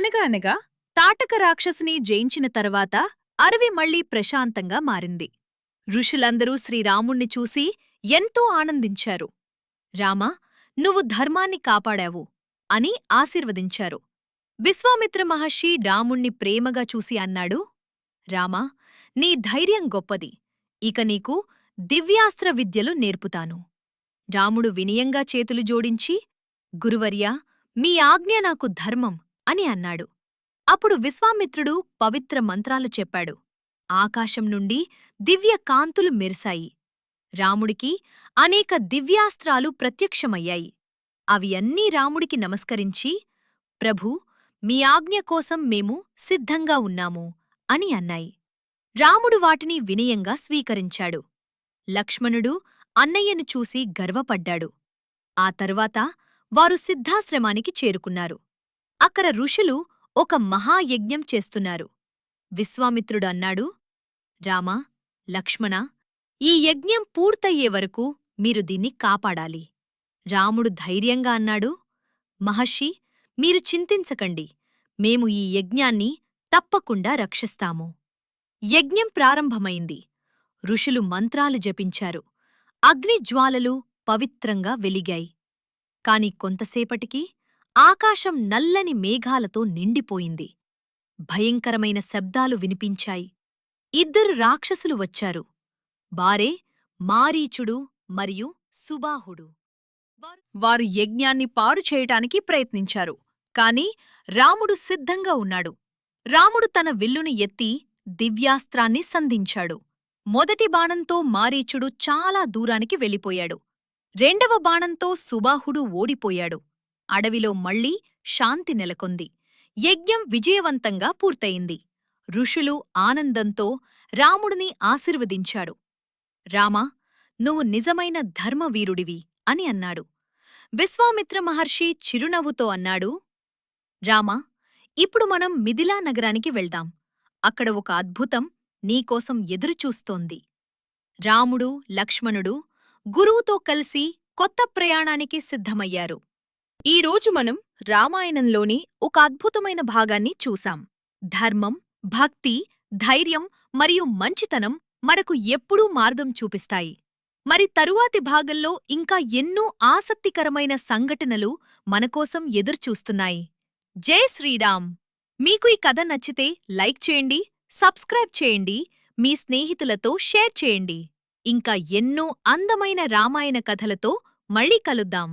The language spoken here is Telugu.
అనగా తాటక రాక్షసుని జయించిన తర్వాత అడవి మళ్లీ ప్రశాంతంగా మారింది. ఋషులందరూ శ్రీరాముణ్ణి చూసి ఎంతో ఆనందించారు. రామా, నువ్వు ధర్మాన్ని కాపాడావు అని ఆశీర్వదించారు. విశ్వామిత్ర మహర్షి రాముణ్ణి ప్రేమగా చూసి అన్నాడు, రామా, నీ ధైర్యం గొప్పది. ఇక నీకు దివ్యాస్త్ర విద్యలు నేర్పుతాను. రాముడు వినయంగా చేతులు జోడించి, గురువర్యా, మీ ఆజ్ఞ నాకు ధర్మం అని అన్నాడు. అప్పుడు విశ్వామిత్రుడు పవిత్ర మంత్రాలు చెప్పాడు. ఆకాశం నుండి దివ్య కాంతులు మెరిశాయి. రాముడికి అనేక దివ్యాస్త్రాలు ప్రత్యక్షమయ్యాయి. అవి అన్నీ రాముడికి నమస్కరించి, ప్రభూ, మీ ఆజ్ఞ కోసం మేము సిద్ధంగా ఉన్నాము అని అన్నాయి. రాముడు వాటిని వినయంగా స్వీకరించాడు. లక్ష్మణుడు అన్నయ్యను చూసి గర్వపడ్డాడు. ఆ తరువాత వారు సిద్ధాశ్రమానికి చేరుకున్నారు. అక్కడ ఋషులు ఒక మహాయజ్ఞం చేస్తున్నారు. విశ్వామిత్రుడు అన్నాడు, రామా, లక్ష్మణా, ఈ యజ్ఞం పూర్తయ్యే వరకు మీరు దీన్ని కాపాడాలి. రాముడు ధైర్యంగా అన్నాడు, మహర్షి, మీరు చింతించకండి. మేము ఈ యజ్ఞాన్ని తప్పకుండా రక్షిస్తాము. యజ్ఞం ప్రారంభమైంది. ఋషులు మంత్రాలు జపించారు. అగ్నిజ్వాలలు పవిత్రంగా వెలిగాయి. కాని కొంతసేపటికి ఆకాశం నల్లని మేఘాలతో నిండిపోయింది. భయంకరమైన శబ్దాలు వినిపించాయి. ఇద్దరు రాక్షసులు వచ్చారు. వారే మారీచుడు మరియు సుబాహుడు. వారు యజ్ఞాన్ని పాడు చేయటానికి ప్రయత్నించారు. కాని రాముడు సిద్ధంగా ఉన్నాడు. రాముడు తన విల్లుని ఎత్తి దివ్యాస్త్రాన్ని సంధించాడు. మొదటి బాణంతో మారీచుడు చాలా దూరానికి వెళ్ళిపోయాడు. రెండవ బాణంతో సుబాహుడు ఓడిపోయాడు. అడవిలో మళ్లీ శాంతి నెలకొంది. యజ్ఞం విజయవంతంగా పూర్తయింది. ఋషులు ఆనందంతో రాముడిని ఆశీర్వదించాడు. రామా, నువ్వు నిజమైన ధర్మవీరుడివి అని అన్నాడు. విశ్వామిత్ర మహర్షి చిరునవ్వుతో అన్నాడు, రామా, ఇప్పుడు మనం మిథిలా నగరానికి వెళ్దాం. అక్కడ ఒక అద్భుతం నీకోసం ఎదురుచూస్తోంది. రాముడు, లక్ష్మణుడు గురువుతో కలిసి కొత్త ప్రయాణానికి సిద్ధమయ్యారు. ఈరోజు మనం రామాయణంలోని ఒక అద్భుతమైన భాగాన్ని చూశాం. ధర్మం, భక్తి, ధైర్యం మరియు మంచితనం మనకు ఎప్పుడూ మార్గం చూపిస్తాయి. మరి తరువాతి భాగంలో ఇంకా ఎన్నో ఆసక్తికరమైన సంఘటనలు మనకోసం ఎదురుచూస్తున్నాయి. జై శ్రీరామ్! మీకు ఈ కథ నచ్చితే లైక్ చేయండి, సబ్స్క్రైబ్ చేయండి, మీ స్నేహితులతో షేర్ చేయండి. ఇంకా ఎన్నో అందమైన రామాయణ కథలతో మళ్ళీ కలుద్దాం.